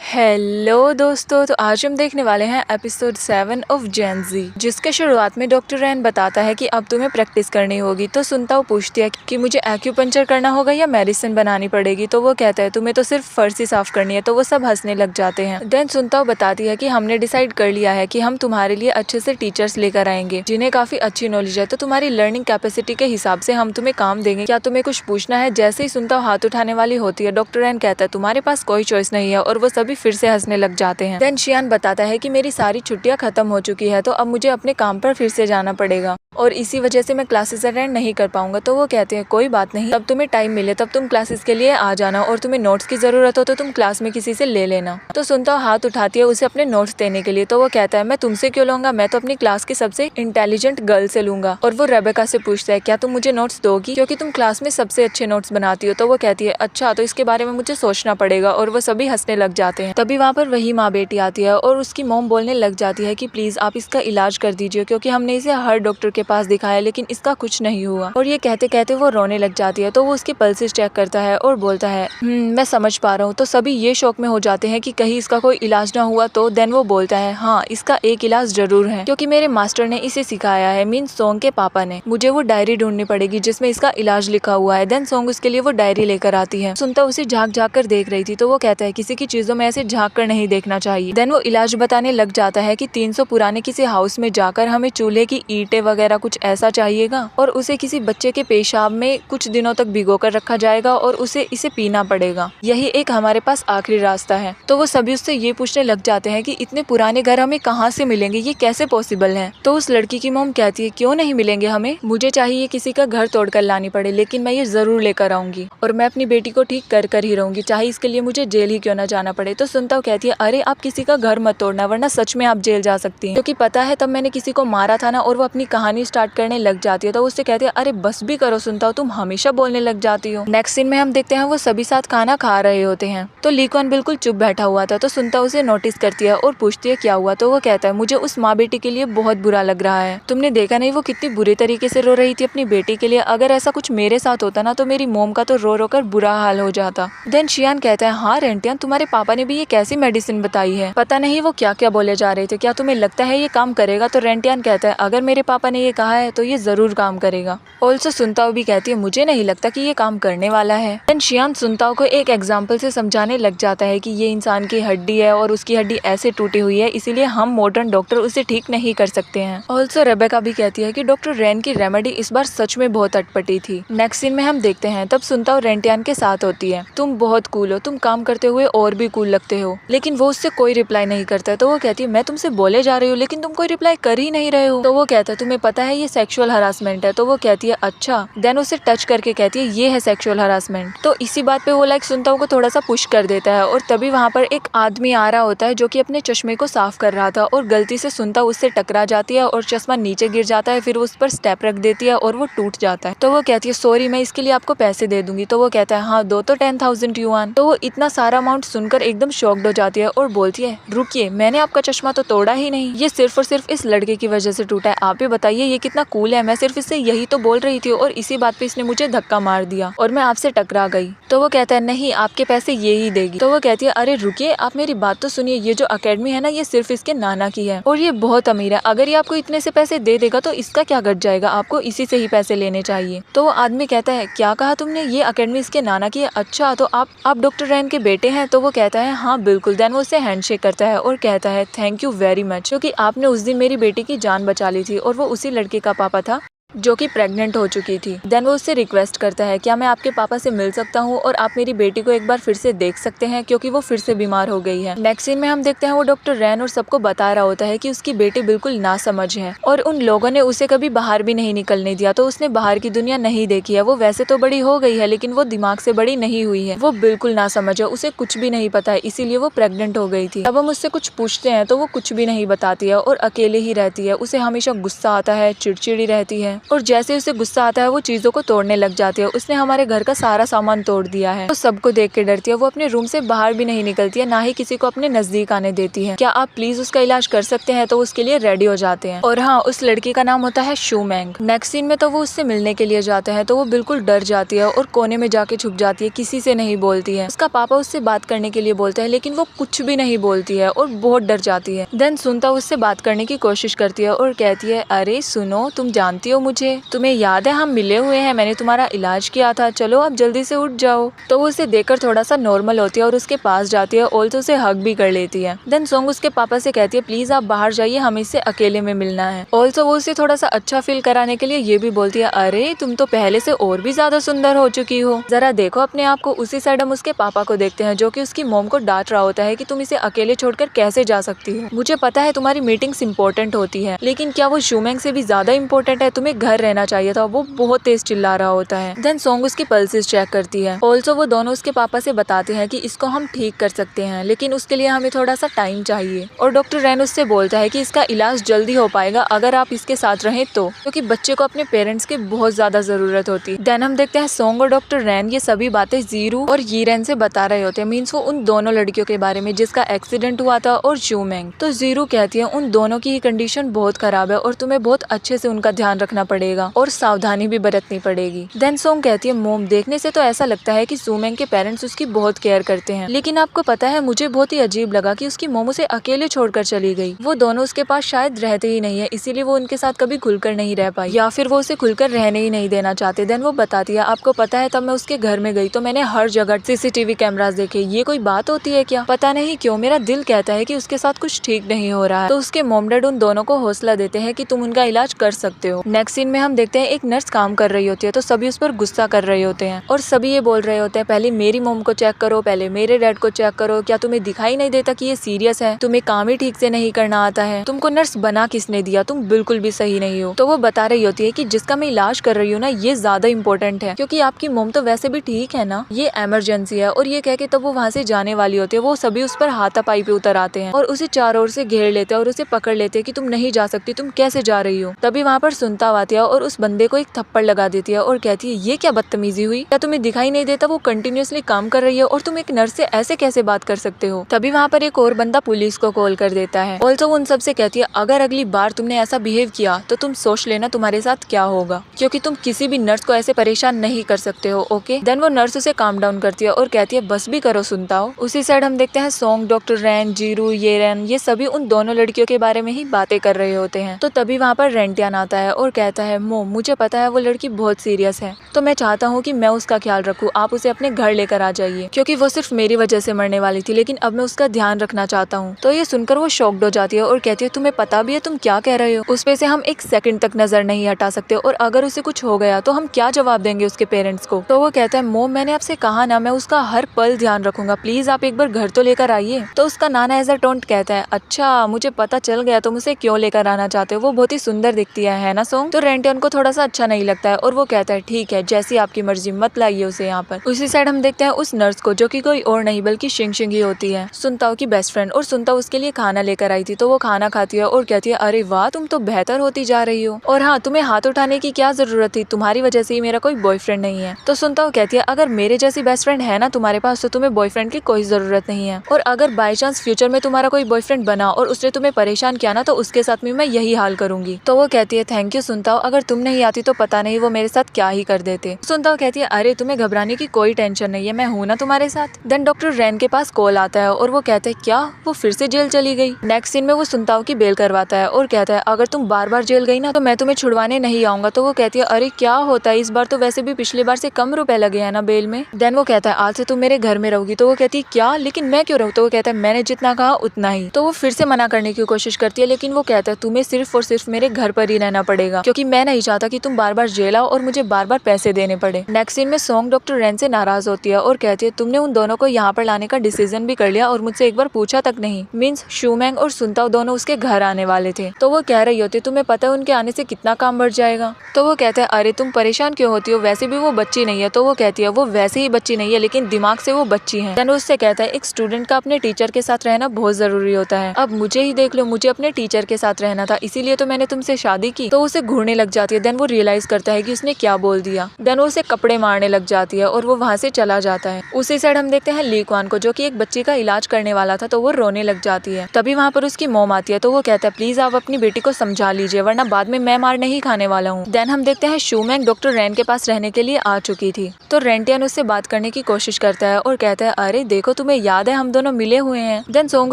Hello दोस्तों, तो आज हम देखने वाले हैं एपिसोड 7 ऑफ जेन ज़ी, जिसके शुरुआत में डॉक्टर रैन बताता है कि अब तुम्हें प्रैक्टिस करनी होगी। तो सुनताओ पूछती है कि मुझे एक्यूपंक्चर करना होगा या मेडिसिन बनानी पड़ेगी। तो वो कहता है तुम्हें तो सिर्फ फर्श ही साफ करनी है। तो वो सब हंसने लग जाते हैं। देन सुनताओ बताती है कि हमने डिसाइड कर लिया है कि हम तुम्हारे लिए अच्छे से टीचर्स लेकर आएंगे जिन्हें काफी अच्छी नॉलेज है। तो तुम्हारी लर्निंग कैपेसिटी के हिसाब से हम तुम्हें काम देंगे। क्या तुम्हें कुछ पूछना है? जैसे ही सुनताओ हाथ उठाने वाली होती है, डॉक्टर रैन कहता है तुम्हारे पास कोई चॉइस नहीं है, और वो सभी फिर से हंसने लग जाते हैं। देन शियान बताता है कि मेरी सारी छुट्टियां खत्म हो चुकी है, तो अब मुझे अपने काम पर फिर से जाना पड़ेगा और इसी वजह से मैं क्लासेस अटेंड नहीं कर पाऊंगा। तो वो कहते हैं कोई बात नहीं, तब तुम्हें टाइम मिले तब तुम क्लासेस के लिए आ जाना, और तुम्हें नोट्स की जरूरत हो तो तुम क्लास में किसी से ले लेना। तो सुनताओ हाथ उठाती है उसे अपने नोट्स देने के लिए। तो वो कहता है मैं तुमसे क्यों लूंगा, मैं तो अपनी क्लास की सबसे इंटेलिजेंट गर्ल से लूंगा। और वो रेबेका से पूछता है क्या तुम मुझे नोट्स दोगी, क्योंकि तुम क्लास में सबसे अच्छे नोट्स बनाती हो। तो वो कहती है अच्छा, तो इसके बारे में मुझे सोचना पड़ेगा, और वो सभी हंसने लग जाते हैं। तभी वहाँ पर वही माँ बेटी आती है और उसकी मॉम बोलने लग जाती है कि प्लीज आप इसका इलाज कर दीजिए, क्योंकि हमने इसे हर डॉक्टर के पास दिखाया लेकिन इसका कुछ नहीं हुआ। और ये कहते कहते वो रोने लग जाती है। तो वो उसके पल्सेस चेक करता है और बोलता है मैं समझ पा रहा हूँ। तो सभी ये शौक में हो जाते हैं कि कहीं इसका कोई इलाज ना हुआ तो। देन वो बोलता है हाँ, इसका एक इलाज जरूर है, क्योंकि मेरे मास्टर ने इसे सिखाया है, मीन सोंग के पापा ने। मुझे वो डायरी ढूंढनी पड़ेगी जिसमें इसका इलाज लिखा हुआ है। देन सोंग उसके लिए वो डायरी लेकर आती है। सुनता उसे झाँक झाँक कर देख रही थी। तो वो कहता है किसी की चीजों में ऐसे झाँक कर नहीं देखना चाहिए। देन वो इलाज बताने लग जाता है कि 300 पुराने किसी हाउस में जाकर हमें चूल्हे की ईंटें वगैरह कुछ ऐसा चाहिएगा, और उसे किसी बच्चे के पेशाब में कुछ दिनों तक भिगो कर रखा जाएगा और उसे इसे पीना पड़ेगा। यही एक हमारे पास आखिरी रास्ता है। तो वो सभी उससे ये पूछने लग जाते हैं कि इतने पुराने घर हमें कहाँ से मिलेंगे, ये कैसे पॉसिबल है। तो उस लड़की की मॉम कहती है क्यों नहीं मिलेंगे हमें, मुझे चाहिए किसी का घर तोड़ कर लानी पड़े, लेकिन मैं ये जरूर लेकर आऊंगी, और मैं अपनी बेटी को ठीक कर कर ही रहूंगी, चाहे इसके लिए मुझे जेल ही क्यों ना जाना पड़े। तो सुनताओ कहती है अरे आप किसी का घर मत तोड़ना, वरना सच में आप जेल जा सकती हैं, क्योंकि पता है तब मैंने किसी को मारा था ना। और वो अपनी कहानी स्टार्ट करने लग जाती है। तो उससे कहती है अरे बस भी करो सुनताओ, तुम हमेशा बोलने लग जाती हो। नेक्स्ट सीन में हम देखते हैं वो सभी साथ खाना खा रहे होते हैं। तो ली क्वान बिल्कुल चुप बैठा हुआ था। तो सुनताओ उसे नोटिस करती है और पूछती है क्या हुआ। तो वो कहता है मुझे उस माँ बेटी के लिए बहुत बुरा लग रहा है, तुमने देखा नहीं वो कितनी बुरी तरीके से रो रही थी अपनी बेटी के लिए। अगर ऐसा कुछ मेरे साथ होता ना तो मेरी मोम का तो रो रो कर बुरा हाल हो जाता। देन शियान कहता है हाँ रेंटियान, तुम्हारे पापा ने भी ये कैसी मेडिसिन बताई है, पता नहीं वो क्या क्या बोले जा रहे थे, क्या तुम्हें लगता है ये काम करेगा। तो रेंटियान कहता है अगर मेरे पापा ने ये कहा है तो ये जरूर काम करेगा। ऑल्सो सुनताओ भी कहती है मुझे नहीं लगता कि ये काम करने वाला है। देन शियान सुनताओ को एक एग्जाम्पल से समझाने लग जाता है कि ये इंसान की हड्डी है और उसकी हड्डी ऐसे टूटी हुई है, इसीलिए हम मॉडर्न डॉक्टर उसे ठीक नहीं कर सकते हैं। ऑल्सो रेबेका भी कहती है कि डॉक्टर रैन की रेमेडी इस बार सच में बहुत अटपटी थी। नेक्स्ट सीन में हम देखते हैं तब सुनताओ रेंटियान के साथ होती है। तुम बहुत कूल हो, तुम काम करते हुए और भी कूल लगते हो, लेकिन वो उससे कोई रिप्लाई नहीं करता है। तो वो कहती है मैं तुमसे बोले जा रही हूँ लेकिन तुम कोई रिप्लाई कर ही नहीं रहे हो। तो वो कहता है तुम्हें पता है ये सेक्सुअल हरासमेंट है। तो वो कहती है अच्छा। देन उसे टच करके कहती है ये है सेक्सुअल हरासमेंट। तो इसी बात पे वो लाइक सुनताओ को थोड़ा सा पुश कर देता है, और तभी वहाँ पर एक आदमी आ रहा होता है जो कि अपने चश्मे को साफ कर रहा था, और गलती से सुनताओ उससे टकरा जाती है और चश्मा नीचे गिर जाता है। फिर उस पर स्टेप रख देती है और वो टूट जाता है। तो वो कहती है सॉरी, मैं इसके लिए आपको पैसे दे दूंगी। तो वो कहता है हाँ दो तो 10,000 युआन। तो वो इतना सारा अमाउंट सुनकर एकदम शॉक्ड हो जाती है और बोलती है रुकिए, मैंने आपका चश्मा तो तोड़ा ही नहीं, ये सिर्फ और सिर्फ इस लड़के की वजह से टूटा है। आप ही बताइए ये कितना कूल है, मैं सिर्फ इससे यही तो बोल रही थी और इसी बात पे इसने मुझे धक्का मार दिया और मैं आपसे टकरा गई। तो वो कहता है नहीं, आपके पैसे ये ही देगी। तो वो कहती है अरे रुकिए, आप मेरी बात तो सुनिए, ये जो अकेडमी है ना ये सिर्फ इसके नाना की है और ये बहुत अमीर है, अगर ये आपको इतने से पैसे दे देगा तो इसका क्या घट जाएगा, आपको इसी से ही पैसे लेने चाहिए। तो वो आदमी कहता है क्या कहा तुमने, ये अकेडमी इसके नाना की है, अच्छा तो आप डॉक्टर रैन के बेटे हैं। तो वो कहता है हाँ बिल्कुल। देन वो उससे हैंडशेक करता है और कहता है थैंक यू वेरी मच, क्योंकि आपने उस दिन मेरी बेटी की जान बचा ली थी, और वो उसी लड़के का पापा था जो कि प्रेग्नेंट हो चुकी थी। देन वो उससे रिक्वेस्ट करता है क्या मैं आपके पापा से मिल सकता हूँ और आप मेरी बेटी को एक बार फिर से देख सकते हैं, क्योंकि वो फिर से बीमार हो गई है। नेक्स्ट सीन में हम देखते हैं वो डॉक्टर रैन और सबको बता रहा होता है कि उसकी बेटी बिल्कुल नासमझ है और उन लोगों ने उसे कभी बाहर भी नहीं निकलने दिया, तो उसने बाहर की दुनिया नहीं देखी है। वो वैसे तो बड़ी हो गई है लेकिन वो दिमाग से बड़ी नहीं हुई है, वो बिल्कुल नासमझ है, उसे कुछ भी नहीं पता है, इसीलिए वो प्रेग्नेंट हो गई थी। अब हम उससे कुछ पूछते हैं तो वो कुछ भी नहीं बताती है और अकेले ही रहती है, उसे हमेशा गुस्सा आता है, चिड़चिड़ी रहती है। और जैसे उसे गुस्सा आता है वो चीजों को तोड़ने लग जाती है। उसने हमारे घर का सारा सामान तोड़ दिया है। वो सबको देख के डरती है। वो अपने रूम से बाहर भी नहीं निकलती है, ना ही किसी को अपने नजदीक आने देती है। क्या आप प्लीज उसका इलाज कर सकते हैं? तो उसके लिए रेडी हो जाते हैं। और हाँ, उस लड़की का नाम होता है शूमैंग। नेक्स्ट सीन में तो वो उससे मिलने के लिए जाते हैं तो वो बिल्कुल डर जाती है और कोने में जाके छुप जाती है, किसी से नहीं बोलती है। उसका पापा उससे बात करने के लिए बोलते हैं लेकिन वो कुछ भी नहीं बोलती है और बहुत डर जाती है। देन सुनता उससे बात करने की कोशिश करती है और कहती है, अरे सुनो, तुम जानती हो मुझे, तुम्हें याद है हम मिले हुए हैं, मैंने तुम्हारा इलाज किया था, चलो अब जल्दी से उठ जाओ। तो वो उसे देखकर थोड़ा सा नॉर्मल होती है और उसके पास जाती है और तो उसे हग भी कर लेती है। देन सोंग उसके पापा से कहती है, प्लीज आप बाहर जाइए, हमें इससे अकेले में मिलना है। ऑल्सो वो उसे थोड़ा सा अच्छा फील कराने के लिए ये भी बोलती है, अरे तुम तो पहले से और भी ज्यादा सुंदर हो चुकी हो, जरा देखो अपने आप को। उसी साइड हम उसके पापा को देखते हैं जो कि उसकी मॉम को डांट रहा होता है कि तुम इसे अकेले छोड़कर कैसे जा सकती हो। मुझे पता है तुम्हारी मीटिंग्स इंपॉर्टेंट होती है, लेकिन क्या वो शूमैंग से भी ज्यादा इंपॉर्टेंट है? तुम्हें घर रहना चाहिए था। वो बहुत तेज चिल्ला रहा होता है। देन सोंग उसकी पल्सेस चेक करती है। ऑल्सो वो दोनों उसके पापा से बताते हैं कि इसको हम ठीक कर सकते हैं, लेकिन उसके लिए हमें थोड़ा सा टाइम चाहिए। और डॉक्टर रैन उससे बोलता है कि इसका इलाज जल्दी हो पाएगा अगर आप इसके साथ रहें तो, क्योंकि बच्चे को अपने पेरेंट्स की बहुत ज्यादा जरूरत होती है। देन हम देखते हैं सोंग और डॉक्टर रैन ये सभी बातें जीरू और यीरेन से बता रहे होते हैं। मीन्स वो उन दोनों लड़कियों के बारे में जिसका एक्सीडेंट हुआ था और शूमैंग। तो जीरू कहती है उन दोनों की कंडीशन बहुत खराब है और तुम्हें बहुत अच्छे से उनका ध्यान रखना पड़ेगा और सावधानी भी बरतनी पड़ेगी। देन सोंग कहती है, मोम देखने से तो ऐसा लगता है कि शूमैंग के पेरेंट्स उसकी बहुत केयर करते हैं, लेकिन आपको पता है मुझे बहुत ही अजीब लगा कि उसकी मोम उसे अकेले छोड़कर चली गई। वो दोनों उसके पास शायद रहते ही नहीं है, इसीलिए वो उनके साथ कभी खुलकर नहीं रह पाई, या फिर वो उसे खुलकर रहने ही नहीं देना चाहते। देन वो बताती है, आपको पता है तब मैं उसके घर में गई तो मैंने हर जगह सीसीटीवी कैमरास देखे। ये कोई बात होती है क्या? पता नहीं क्यों मेरा दिल कहता है कि उसके साथ कुछ ठीक नहीं हो रहा है। तो उसके मॉम डैड उन दोनों को हौसला देते हैं कि तुम उनका इलाज कर सकते हो। नेक्स्ट सीन में हम देखते हैं एक नर्स काम कर रही होती है तो सभी उस पर गुस्सा कर रहे होते हैं और सभी ये बोल रहे होते हैं, पहले मेरी मॉम को चेक करो, पहले मेरे डैड को चेक करो, क्या तुम्हें दिखाई नहीं देता कि ये सीरियस है? तुम्हें काम ही ठीक से नहीं करना आता है? तुमको नर्स बना किसने दिया? तुम बिल्कुल भी सही नहीं हो। तो वो बता रही होती है कि जिसका मैं इलाज कर रही हूँ ना, ये ज्यादा इम्पोर्टेंट है, क्योंकि आपकी मॉम तो वैसे भी ठीक है ना, ये इमरजेंसी है। और ये कह के तब वो वहाँ से जाने वाली होती है। वो सभी उस पर हाथापाई पे उतर आते हैं और उसे चारों ओर से घेर लेते हैं और उसे पकड़ लेते हैं कि तुम नहीं जा सकती, तुम कैसे जा रही हो? तभी वहाँ पर सुनता आती है और उस बंदे को एक थप्पड़ लगा देती है और कहती है, ये क्या बदतमीजी हुई? क्या तुम्हें दिखाई नहीं देता वो कंटिन्यूअसली काम कर रही है और तुम एक नर्स से ऐसे कैसे बात कर सकते हो? तभी वहाँ पर एक और बंदा पुलिस को कॉल कर देता है। ऑल्सो उन सबसे कहती है, अगर अगली बार तुमने ऐसा बिहेव किया तो तुम सोच लेना तुम्हारे साथ क्या होगा, क्योंकि तुम किसी भी नर्स को ऐसे परेशान नहीं कर सकते हो, ओके? देन वो नर्स उसे काम डाउन करती है और कहती है, बस भी करो सुनता हो। उसी साइड हम देखते हैं सोंग, डॉक्टर रैन, जीरू, येरेन ये सभी उन दोनों लड़कियों के बारे में ही बातें कर रहे होते हैं। तो तभी वहाँ पर रेंटियान आता है और कहता है, मोम मुझे पता है वो लड़की बहुत सीरियस है, तो मैं चाहता हूँ कि मैं उसका ख्याल रखूँ, आप उसे अपने घर लेकर आ जाइए, क्योंकि वो सिर्फ मेरी वजह से मरने वाली थी, लेकिन अब मैं उसका ध्यान रखना चाहता हूँ। तो ये सुनकर वो शॉक्ड हो जाती है और कहती है, तुम्हें पता भी है तुम क्या कह रहे हो? उस पे से हम एक सेकंड तक नजर नहीं हटा सकते, और अगर उसे कुछ हो गया तो हम क्या जवाब देंगे उसके पेरेंट्स को? तो वो कहता है, मोम मैंने आपसे कहा ना, मैं उसका हर पल ध्यान रखूंगा, प्लीज आप एक बार घर तो लेकर आइए। तो उसका नाना एज अ टोंट कहता है, अच्छा मुझे पता चल गया तुम उसे क्यों लेकर आना चाहते हो, वो बहुत ही सुंदर दिखती है ना सोंग? तो रेंटियन को थोड़ा सा अच्छा नहीं लगता है और वो कहता है, ठीक है जैसी आपकी मर्जी, मत लाइए उसे यहाँ पर। उसी साइड हम देखते हैं उस नर्स को, जो कि कोई और नहीं बल्कि शिंग शिंग ही होती है, सुनताओ की बेस्ट फ्रेंड। और सुनताओ उसके लिए खाना लेकर आई थी तो वो खाना खाती है और कहती है, अरे वाह तुम तो बेहतर होती जा रही हो, और हाँ तुम्हें हाथ उठाने की क्या जरूरत थी, तुम्हारी वजह से ही मेरा कोई बॉयफ्रेंड नहीं है। तो सुनताओ कहती है, अगर मेरे जैसी बेस्ट फ्रेंड है ना तुम्हारे पास तो तुम्हें बॉयफ्रेंड की कोई जरूरत नहीं है, और अगर बाई चांस फ्यूचर में तुम्हारा कोई बॉयफ्रेंड बना और उसने तुम्हें परेशान किया ना, तो उसके साथ भी मैं यही हाल करूंगी। तो वो कहती है, थैंक यू सुनताओ, अगर तुम नहीं आती तो पता नहीं वो मेरे साथ क्या ही कर देते। सुनताओ कहती है, अरे तुम्हें घबराने की कोई टेंशन नहीं है, मैं हूं ना तुम्हारे साथ। देन डॉक्टर रैन के पास कॉल आता है और वो कहते हैं, क्या वो फिर से जेल चली गई? नेक्स्ट सीन में वो सुनताओ की बेल करवाता है और कहता है, अगर तुम बार बार जेल गई ना तो मैं तुम्हें छुड़वाने नहीं आऊंगा। तो वो कहती है, अरे क्या होता है, इस बार तो वैसे भी पिछली बार से कम रुपए लगे हैं ना बेल में। देन वो कहता है, आज से तुम मेरे घर में रहोगी। तो वो कहती है, क्या, लेकिन मैं क्यों रहूँ? तो वो कहता है, मैंने जितना कहा उतना ही। तो वो फिर से मना करने की कोशिश करती है, लेकिन वो कहता है, तुम्हें सिर्फ और सिर्फ मेरे घर पर ही रहना पड़ेगा, क्योंकि मैं नहीं चाहता कि तुम बार बार जेल आओ और मुझे बार बार पैसे देने पड़े। नेक्स्ट सीन में सोंग डॉक्टर रैन से नाराज होती है और कहती है, तुमने उन दोनों को यहाँ पर लाने का डिसीजन भी कर लिया और मुझसे एक बार पूछा तक नहीं। मीन्स शूमैंग और सुनताओ दोनों उसके घर आने वाले थे। तो वो कह रही होती है, तुम्हें पता है उनके आने से कितना काम बढ़ जाएगा? तो वो कहता है, अरे तुम परेशान क्यों होती हो, वैसे भी वो बच्ची नहीं है। तो वो कहती है, वो वैसे ही बच्ची नहीं है, लेकिन दिमाग से वो बच्ची है। देन उससे कहता है, एक स्टूडेंट का अपने टीचर के साथ रहना बहुत जरूरी होता है। अब मुझे ही देख लो, मुझे अपने टीचर के साथ रहना था, इसीलिए तो मैंने तुमसे शादी की। तो उसे घूरने रोने लग जाती है। देन वो रियलाइज करता है कि उसने क्या बोल दिया। देन वो उसे कपड़े मारने लग जाती है और वो वहाँ से चला जाता है। उसी साइड हम देखते हैं ली क्वान को, जो कि एक बच्चे का इलाज करने वाला था, तो वो रोने लग जाती है। तभी वहाँ पर उसकी मॉम आती है, तो वो कहता है प्लीज आप अपनी बेटी को समझा लीजिए, वरना बाद में मैं मार नहीं खाने वाला हूँ। देन हम देखते हैं शूमैंग डॉक्टर रैन के पास रहने के लिए आ चुकी थी, तो रेंटियन उससे बात करने की कोशिश करता है और कहता है अरे देखो तुम्हें याद है हम दोनों मिले हुए हैं। देन सोंग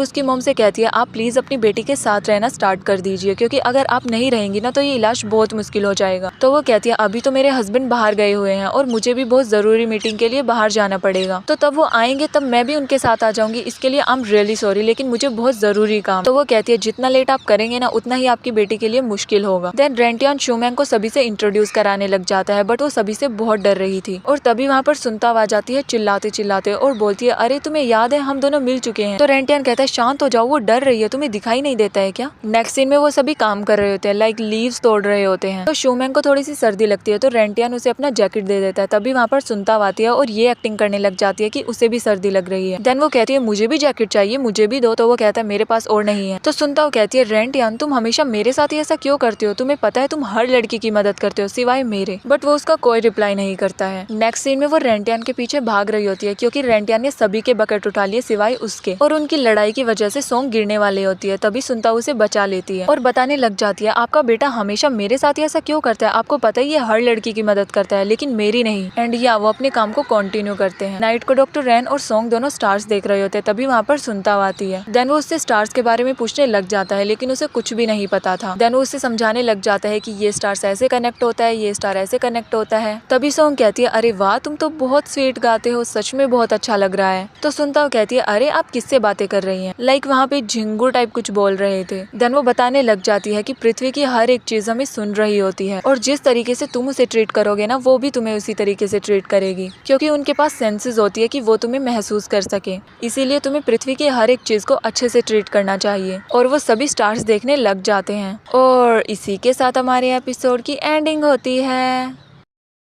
उसकी मॉम से कहती है आप प्लीज अपनी बेटी के साथ रहना स्टार्ट कर दीजिए, क्योंकि अगर आप नहीं रहेंगी ना तो ये इलाज बहुत मुश्किल हो जाएगा। तो वो कहती है अभी तो मेरे हस्बैंड बाहर गए हुए हैं और मुझे भी बहुत जरूरी मीटिंग के लिए बाहर जाना पड़ेगा, तो तब वो आएंगे तब मैं भी उनके साथ आ जाऊंगी, इसके लिए आई एम रियली सॉरी, लेकिन मुझे बहुत जरूरी काम। तो वो कहती है जितना लेट आप करेंगे ना उतना ही आपकी बेटी के लिए मुश्किल होगा। देन रेंटियन शूमैंग को सभी से इंट्रोड्यूस कराने लग जाता है, बट वो सभी से बहुत डर रही थी। और तभी वहाँ पर सुनताव आ जाती है चिल्लाते चिल्लाते और बोलती है अरे तुम्हें याद है हम दोनों मिल चुके हैं। तो रेंटियन कहता है शांत हो जाओ, वो डर रही है, तुम्हें दिखाई नहीं देता है क्या। नेक्स्ट सीन में वो सभी काम कर रहे होते हैं, लाइक लीव्स तोड़ रहे होते हैं। तो शूमैंग को थोड़ी सी सर्दी लगती है, तो रेंटियन उसे अपना जैकेट दे देता है। तभी वहाँ पर सुनताव आती है और ये एक्टिंग करने लग जाती है कि उसे भी सर्दी लग रही है। देन वो कहती है मुझे भी जैकेट चाहिए, मुझे भी दो। तो वो कहता है मेरे पास और नहीं है। तो सुनताव कहती है रेंटियन तुम हमेशा मेरे साथ ही ऐसा क्यों करती हो, तुम्हें पता है तुम हर लड़की की मदद करते हो सिवाय मेरे। बट वो उसका कोई रिप्लाई नहीं करता है। नेक्स्ट सीन में वो रेंटियन के पीछे भाग रही होती है, क्योंकि रेंटियन ने सभी के बकेट उठा लिए सिवाय उसके, और उनकी लड़ाई की वजह से सोंग गिरने वाली होती है। तभी सुनताव उसे बचा लेती है और बताने लग जाती है आपका बेटा हमेशा मेरे साथ ही ऐसा क्यों करता है, आपको पता ही है हर लड़की की मदद करता है लेकिन मेरी नहीं। एंड या वो अपने काम को कंटिन्यू करते हैं। नाइट को डॉक्टर रैन और सोंग दोनों स्टार्स देख रहे होते हैं। तभी वहाँ पर सुनताव आती है। देन वो उससे स्टार्स के बारे में पूछने लग जाता है, लेकिन उसे कुछ भी नहीं पता था। देन वो उससे समझाने लग जाता है कि ये स्टार्स ऐसे कनेक्ट होता है, ये स्टार ऐसे कनेक्ट होता है। तभी सोंग कहती है अरे वाह तुम तो बहुत स्वीट गाते हो, सच में बहुत अच्छा लग रहा है। तो सुनताव कहती है अरे आप किससे बातें कर रही हैं, लाइक वहाँ पे झिंगुर टाइप कुछ बोल रहे थे। देन वो बताने लग जाती है कि पृथ्वी की हर एक चीज हमें सुन रही होती है, और जिस तरीके से तुम उसे ट्रीट करोगे ना वो भी तुम्हें उसी तरीके से ट्रीट करेगी, क्योंकि उनके पास सेंसेस होती है कि वो तुम्हें महसूस कर सके। इसीलिए तुम्हें पृथ्वी की हर एक चीज को अच्छे से ट्रीट करना चाहिए। और वो सभी स्टार्स देखने लग जाते हैं। और इसी के साथ हमारे एपिसोड की एंडिंग होती है।